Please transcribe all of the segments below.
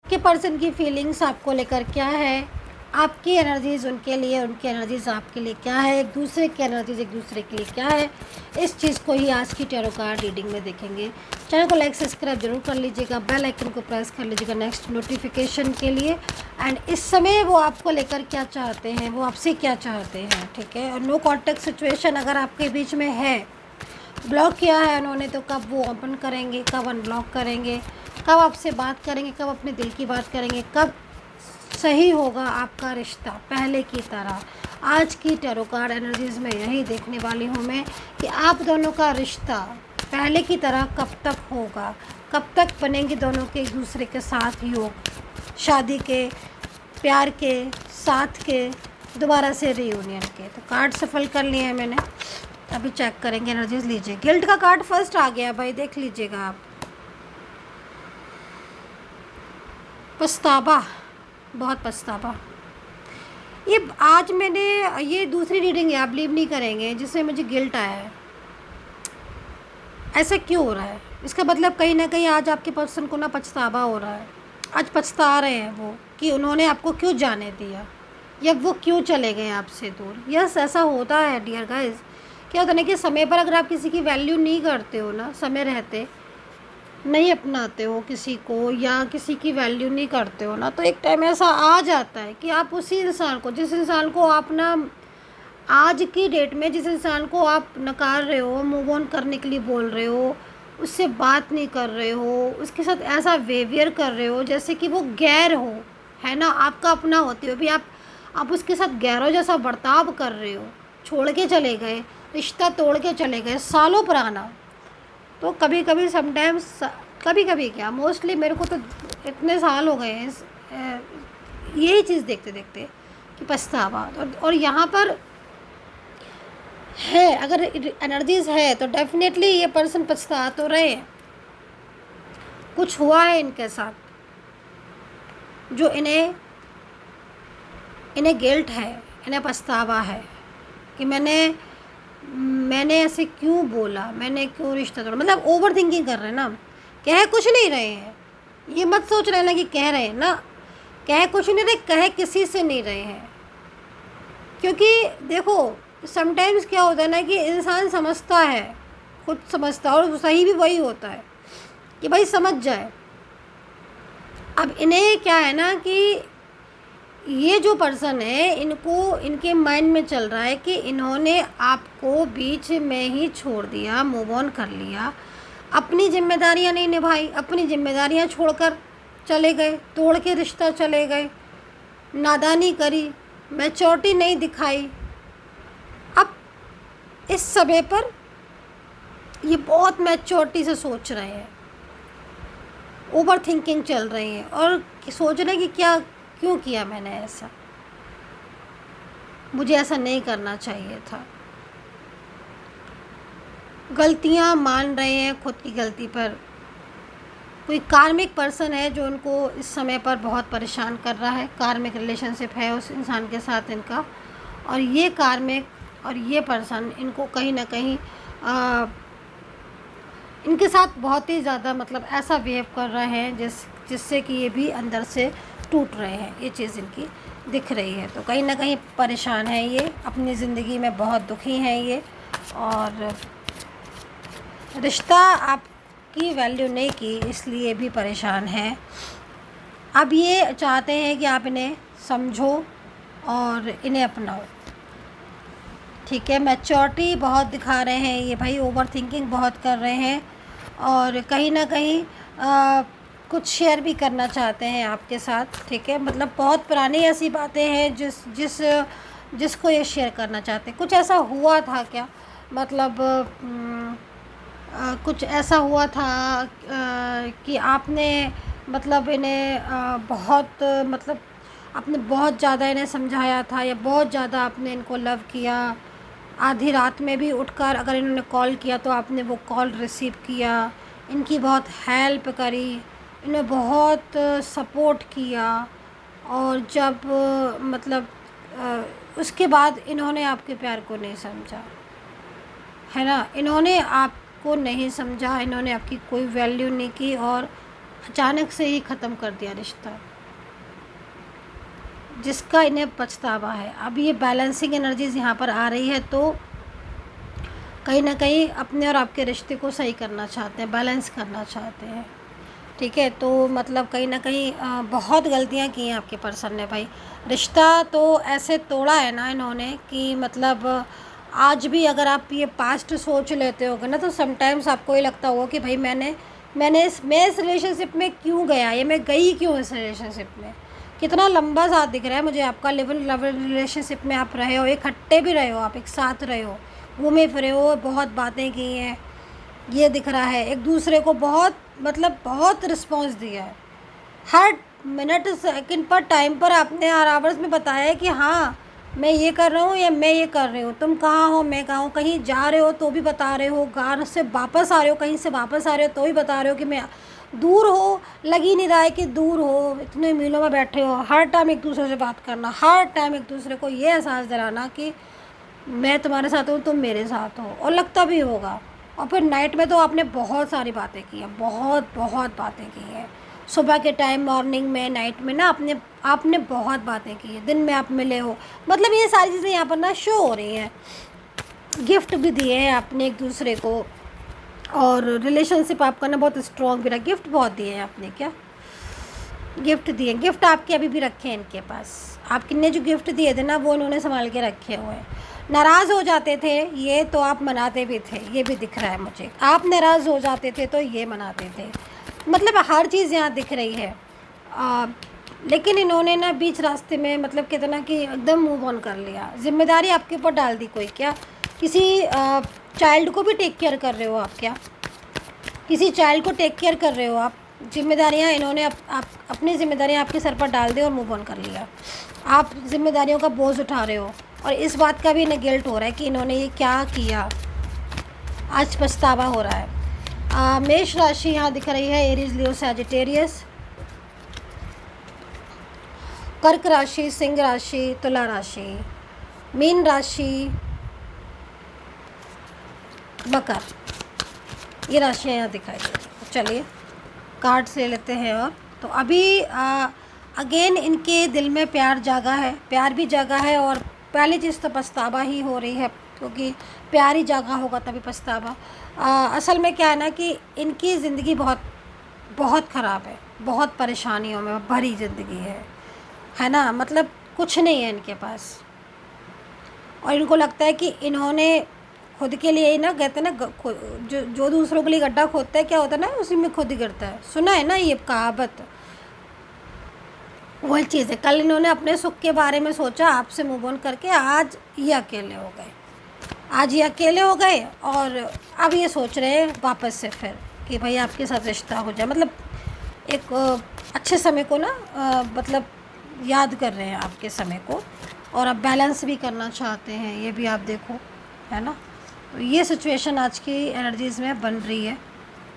कि पर्सन की फीलिंग्स आपको लेकर क्या है, आपकी एनर्जीज़ उनके लिए, उनकी एनर्जीज़ आपके लिए क्या है, एक दूसरे की एनर्जीज़ एक दूसरे के लिए क्या है, इस चीज़ को ही आज की टैरो कार्ड रीडिंग में देखेंगे। चैनल को लाइक सब्सक्राइब जरूर कर लीजिएगा, बेल आइकन को प्रेस कर लीजिएगा नेक्स्ट नोटिफिकेशन के लिए। एंड इस समय वो आपको लेकर क्या चाहते हैं, वो आपसे क्या चाहते हैं, ठीक है। और नो कॉन्टैक्ट सिचुएशन अगर आपके बीच में है, ब्लॉक किया है उन्होंने, तो कब वो ओपन करेंगे, कब अनब्लॉक करेंगे, कब आपसे बात करेंगे, कब अपने दिल की बात करेंगे, कब सही होगा आपका रिश्ता पहले की तरह। आज की टैरो कार्ड एनर्जीज़ में यही देखने वाली हूँ मैं कि आप दोनों का रिश्ता पहले की तरह कब तक होगा, कब तक बनेंगे दोनों के एक दूसरे के साथ योग, शादी के, प्यार के, साथ के, दोबारा से रीयूनियन के। तो कार्ड सफल कर लिए हैं मैंने, अभी चेक करेंगे एनर्जीज। लीजिए, गिल्ट का कार्ड फर्स्ट आ गया भाई, देख लीजिएगा आप। पछतावा, बहुत पछतावा। ये आज मैंने ये दूसरी रीडिंग है, आप बिलीव नहीं करेंगे, जिसमें मुझे गिल्ट आया है। ऐसा क्यों हो रहा है? इसका मतलब कहीं ना कहीं आज आपके पर्सन को ना पछतावा हो रहा है। आज पछता रहे हैं वो कि उन्होंने आपको क्यों जाने दिया, या वो क्यों चले गए आपसे दूर। यस, ऐसा होता है डियर गाइस। क्या होता है ना कि समय पर अगर आप किसी की वैल्यू नहीं करते हो ना, समय रहते नहीं अपनाते हो किसी को, या किसी की वैल्यू नहीं करते हो ना, तो एक टाइम ऐसा आ जाता है कि आप उसी इंसान को, जिस इंसान को आप ना आज की डेट में, जिस इंसान को आप नकार रहे हो, मूव ऑन करने के लिए बोल रहे हो, उससे बात नहीं कर रहे हो, उसके साथ ऐसा बिहेवियर कर रहे हो जैसे कि वो गैर हो, है ना, आपका अपना होते हुए भी आप उसके साथ गैरों जैसा बर्ताव कर रहे हो, छोड़ के चले गए, रिश्ता तोड़ के चले गए, सालों पुराना। तो कभी कभी समटाइम्स, कभी कभी क्या, मोस्टली मेरे को तो इतने साल हो गए हैं यही चीज़ देखते देखते कि पछतावा। और यहाँ पर है, अगर एनर्जीज़ है तो डेफिनेटली ये पर्सन पछता तो रहे हैं, कुछ हुआ है इनके साथ जो इन्हें गिल्ट है, इन्हें पछतावा है कि मैंने ऐसे क्यों बोला, मैंने क्यों रिश्ता तोड़ा। मतलब ओवर थिंकिंग कर रहे हैं ना, कह कुछ नहीं रहे हैं, ये मत सोच रहे ना कि कह रहे हैं ना, कह कुछ नहीं रहे, कह किसी से नहीं रहे हैं। क्योंकि देखो समटाइम्स क्या होता है ना कि इंसान समझता है, खुद समझता है, और सही भी वही होता है कि भाई समझ जाए। अब इन्हें क्या है ना कि ये जो पर्सन है, इनको इनके माइंड में चल रहा है कि इन्होंने आपको बीच में ही छोड़ दिया, मूव ऑन कर लिया, अपनी जिम्मेदारियां नहीं निभाई, अपनी जिम्मेदारियां छोड़कर चले गए, तोड़ के रिश्ता चले गए, नादानी करी, मैच्योरिटी नहीं दिखाई। अब इस समय पर ये बहुत मैच्योरिटी से सोच रहे हैं, ओवर थिंकिंग चल रही है, और सोच रहे हैं कि क्यों किया मैंने ऐसा, मुझे ऐसा नहीं करना चाहिए था। गलतियां मान रहे हैं खुद की गलती पर। कोई कार्मिक पर्सन है जो उनको इस समय पर बहुत परेशान कर रहा है, कार्मिक रिलेशनशिप है उस इंसान के साथ इनका, और ये कार्मिक और ये पर्सन इनको कहीं ना कहीं इनके साथ बहुत ही ज़्यादा मतलब ऐसा बिहेव कर रहे हैं जिससे कि ये भी अंदर से टूट रहे हैं, ये चीज़ इनकी दिख रही है। तो कहीं ना कहीं परेशान है ये, अपनी ज़िंदगी में बहुत दुखी हैं ये, और रिश्ता आपकी वैल्यू नहीं की इसलिए भी परेशान है। अब ये चाहते हैं कि आप इन्हें समझो और इन्हें अपनाओ, ठीक है। मैच्योरिटी बहुत दिखा रहे हैं ये भाई, ओवर थिंकिंग बहुत कर रहे हैं, और कहीं ना कहीं कुछ शेयर भी करना चाहते हैं आपके साथ, ठीक है। मतलब बहुत पुरानी ऐसी बातें हैं जिसको ये शेयर करना चाहते हैं। कुछ ऐसा हुआ था क्या, मतलब कुछ ऐसा हुआ था कि आपने मतलब इन्हें बहुत मतलब आपने बहुत ज़्यादा इन्हें समझाया था, या बहुत ज़्यादा आपने इनको लव किया, आधी रात में भी उठकर अगर इन्होंने कॉल किया तो आपने वो कॉल रिसीव किया, इनकी बहुत हेल्प करी, इन्हें बहुत सपोर्ट किया, और जब मतलब उसके बाद इन्होंने आपके प्यार को नहीं समझा, है ना, इन्होंने आपको नहीं समझा, इन्होंने आपकी कोई वैल्यू नहीं की, और अचानक से ही ख़त्म कर दिया रिश्ता, जिसका इन्हें पछतावा है। अब ये बैलेंसिंग एनर्जीज यहाँ पर आ रही है, तो कहीं ना कहीं अपने और आपके रिश्ते को सही करना चाहते हैं, बैलेंस करना चाहते हैं। ठीक है, तो मतलब कहीं ना कहीं बहुत गलतियाँ की हैं आपके पर्सन ने भाई। रिश्ता तो ऐसे तोड़ा है ना इन्होंने कि मतलब आज भी अगर आप ये पास्ट सोच लेते होगे ना, तो समटाइम्स आपको ये लगता होगा कि भाई मैं इस रिलेशनशिप में क्यों गया, या मैं गई क्यों इस रिलेशनशिप में। कितना लंबा साथ दिख रहा है मुझे आपका, लव रिलेशनशिप में आप रहे हो, इकट्ठे भी रहे हो, आप एक साथ रहे हो, घूमे फिरे हो, बहुत बातें की हैं, ये दिख रहा है। एक दूसरे को बहुत मतलब बहुत रिस्पॉन्स दिया है, हर मिनट सेकंड पर टाइम पर आपने हर आवर्स में बताया है कि हाँ मैं ये कर रहा हूँ या मैं ये कर रही हूँ, तुम कहाँ हो मैं कहाँ हूँ, कहीं जा रहे हो तो भी बता रहे हो, घर से वापस आ रहे हो, कहीं से वापस आ रहे हो तो भी बता रहे हो कि मैं दूर हो, लग ही नहीं रहा है कि दूर हो, इतने मीलों में बैठे हो। हर टाइम एक दूसरे से बात करना, हर टाइम एक दूसरे को ये एहसास दिलाना कि मैं तुम्हारे साथ हूँ, तुम मेरे साथ हो, और लगता भी होगा। और फिर नाइट में तो आपने बहुत सारी बातें की हैं, बहुत बहुत बातें की हैं। सुबह के टाइम, मॉर्निंग में, नाइट में ना आपने बहुत बातें की हैं। दिन में आप मिले हो, मतलब ये सारी चीज़ें यहाँ पर ना शो हो रही हैं। गिफ्ट भी दिए हैं आपने एक दूसरे को, और रिलेशनशिप आपका ना बहुत स्ट्रॉन्ग भी रहा। गिफ्ट बहुत दिए हैं आपने, क्या गिफ्ट दिए, गिफ्ट आपके अभी भी रखे हैं इनके पास। आपके ने जो गिफ्ट दिए थे ना, वो इन्होंने संभाल के रखे हुए हैं। नाराज़ हो जाते थे ये तो आप मनाते भी थे, ये भी दिख रहा है मुझे। आप नाराज़ हो जाते थे तो ये मनाते थे, मतलब हर चीज़ यहाँ दिख रही है। लेकिन इन्होंने ना बीच रास्ते में मतलब कितना कि एकदम मूव ऑन कर लिया। जिम्मेदारी आपके ऊपर डाल दी कोई, क्या किसी चाइल्ड को भी टेक केयर कर रहे हो आप, क्या किसी चाइल्ड को टेक केयर कर रहे हो आप। जिम्मेदारियाँ इन्होंने आप अपनी जिम्मेदारियाँ आपके सर पर डाल दी और मूव ऑन कर लिया। आप जिम्मेदारियों का बोझ उठा रहे हो, और इस बात का भी इन्हें गिल्ट हो रहा है कि इन्होंने ये क्या किया, आज पछतावा हो रहा है। मेष राशि यहाँ दिख रही है, एरीज, लियो, सैजिटेरियस। कर्क राशि, सिंह राशि, तुला राशि, मीन राशि, मकर, ये राशियाँ यहाँ दिखाई दे रही हैं। चलिए कार्ड्स ले लेते हैं। और तो अभी अगेन इनके दिल में प्यार जागा है, प्यार भी जागा है, और पहली चीज़ तो पछतावा ही हो रही है, क्योंकि प्यार ही जागा होगा तभी पछतावा। असल में क्या है ना कि इनकी ज़िंदगी बहुत बहुत ख़राब है, बहुत परेशानियों में भरी ज़िंदगी है ना, मतलब कुछ नहीं है इनके पास। और इनको लगता है कि इन्होंने खुद के लिए ही ना, कहते हैं ना जो दूसरों के लिए गड्ढा खोदता है, क्या होता है ना, उसी में खुद ही गिरता है। सुना है ना ये कहावत, वही चीज़ है। कल इन्होंने अपने सुख के बारे में सोचा, आपसे मूव ऑन करके आज ये अकेले हो गए, आज ये अकेले हो गए, और अब ये सोच रहे हैं वापस से फिर कि भाई आपके साथ रिश्ता हो जाए। मतलब एक अच्छे समय को ना मतलब याद कर रहे हैं आपके समय को, और अब बैलेंस भी करना चाहते हैं, ये भी आप देखो, है ना। तो ये सिचुएशन आज की एनर्जीज़ में बन रही है।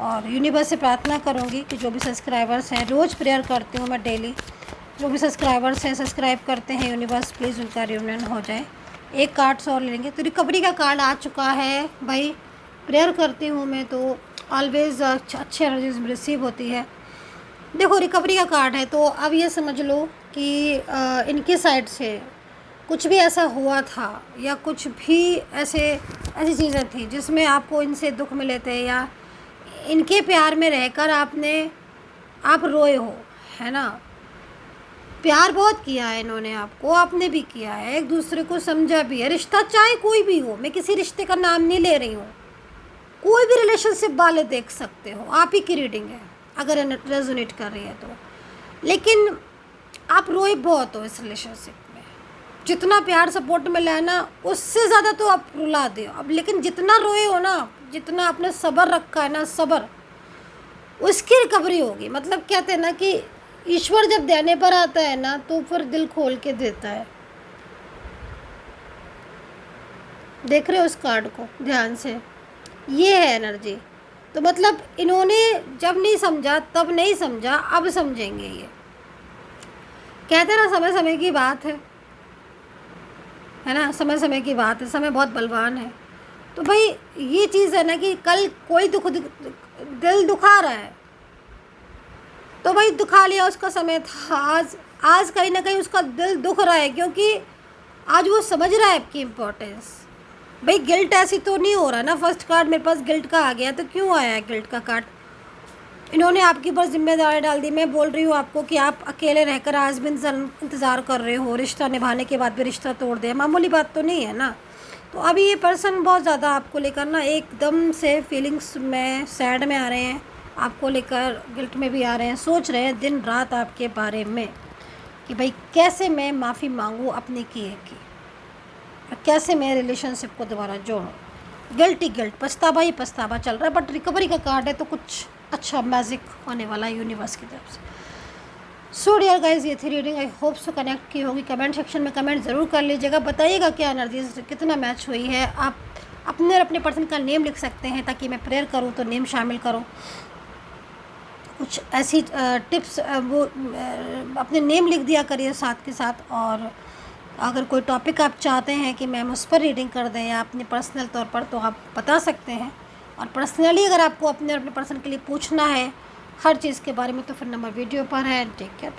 और यूनिवर्स से प्रार्थना करूँगी कि जो भी सब्सक्राइबर्स हैं, रोज़ प्रेयर करती हूँ मैं डेली, जो भी सब्सक्राइबर्स हैं सब्सक्राइब करते हैं, यूनिवर्स प्लीज़ उनका रियूनियन हो जाए। एक कार्ड्स और लेंगे, तो रिकवरी का कार्ड आ चुका है भाई। प्रेयर करती हूँ मैं तो ऑलवेज़ अच्छी एनर्जीज रिसीव होती है। देखो रिकवरी का कार्ड है, तो अब ये समझ लो कि इनके साइड से कुछ भी ऐसा हुआ था, या कुछ भी ऐसी चीज़ें थी जिसमें आपको इनसे दुख मिले थे, या इनके प्यार में रहकर आप रोए हो, है ना। प्यार बहुत किया है इन्होंने आपको, आपने भी किया है, एक दूसरे को समझा भी है। रिश्ता चाहे कोई भी हो, मैं किसी रिश्ते का नाम नहीं ले रही हूँ, कोई भी रिलेशनशिप वाले देख सकते हो, आप ही की रीडिंग है अगर रेजोनेट कर रही है तो। लेकिन आप रोए बहुत हो इस रिलेशनशिप में, जितना प्यार सपोर्ट मिला है ना, उससे ज़्यादा तो आप रुला दे अब। लेकिन जितना रोए हो ना, जितना आपने सब्र रखा है ना, सब्र, उसकी रिकवरी होगी। मतलब कहते हैं ना कि ईश्वर जब देने पर आता है ना, तो फिर दिल खोल के देता है। देख रहे हो उस कार्ड को ध्यान से, ये है एनर्जी। तो मतलब इन्होंने जब नहीं समझा तब नहीं समझा, अब समझेंगे। ये कहते हैं ना समय समय की बात है ना, समय समय की बात है, समय बहुत बलवान है। तो भाई ये चीज़ है ना कि कल कोई दिल दुखा रहा है, तो भाई दुखा लिया, उसका समय था। आज कहीं ना कहीं उसका दिल दुख रहा है, क्योंकि आज वो समझ रहा है आपकी इम्पोर्टेंस। भाई गिल्ट ऐसी तो नहीं हो रहा ना, फर्स्ट कार्ड मेरे पास गिल्ट का आ गया, तो क्यों आया है गिल्ट का कार्ड? इन्होंने आपके ऊपर जिम्मेदारी डाल दी। मैं बोल रही हूँ आपको कि आप अकेले रहकर आज भी इंतज़ार कर रहे हो, रिश्ता निभाने के बाद भी रिश्ता तोड़ दे, मामूली बात तो नहीं है ना। तो अभी ये पर्सन बहुत ज़्यादा आपको लेकर ना एकदम से फीलिंग्स में, सैड में आ रहे हैं, आपको लेकर गिल्ट में भी आ रहे हैं, सोच रहे हैं दिन रात आपके बारे में कि भाई कैसे मैं माफ़ी मांगूँ अपने किए की, कैसे मैं रिलेशनशिप को दोबारा जोड़ूँ। गिल्ट ही गिल्ट, पछतावा ही पछतावा चल रहा है। बट रिकवरी का कार्ड है, तो कुछ अच्छा मैजिक होने वाला है यूनिवर्स की तरफ से। सो डियर गाइज, ये थी reading. I hope so connect की होगी। कमेंट सेक्शन में कमेंट ज़रूर कर लीजिएगा, बताइएगा क्या एनर्जी कितना मैच हुई है। आप अपने और अपने पर्सन का नेम लिख सकते हैं, ताकि मैं प्रेयर करूँ तो नेम शामिल करूँ। कुछ ऐसी टिप्स वो अपने नेम लिख दिया करिए साथ के साथ। और अगर कोई टॉपिक आप चाहते हैं कि मैम उस पर रीडिंग कर दें या अपने पर्सनल तौर पर, तो आप बता सकते हैं। और पर्सनली अगर आपको अपने और अपने पर्सन के लिए पूछना है हर चीज़ के बारे में, तो फिर नंबर वीडियो पर है। Take care.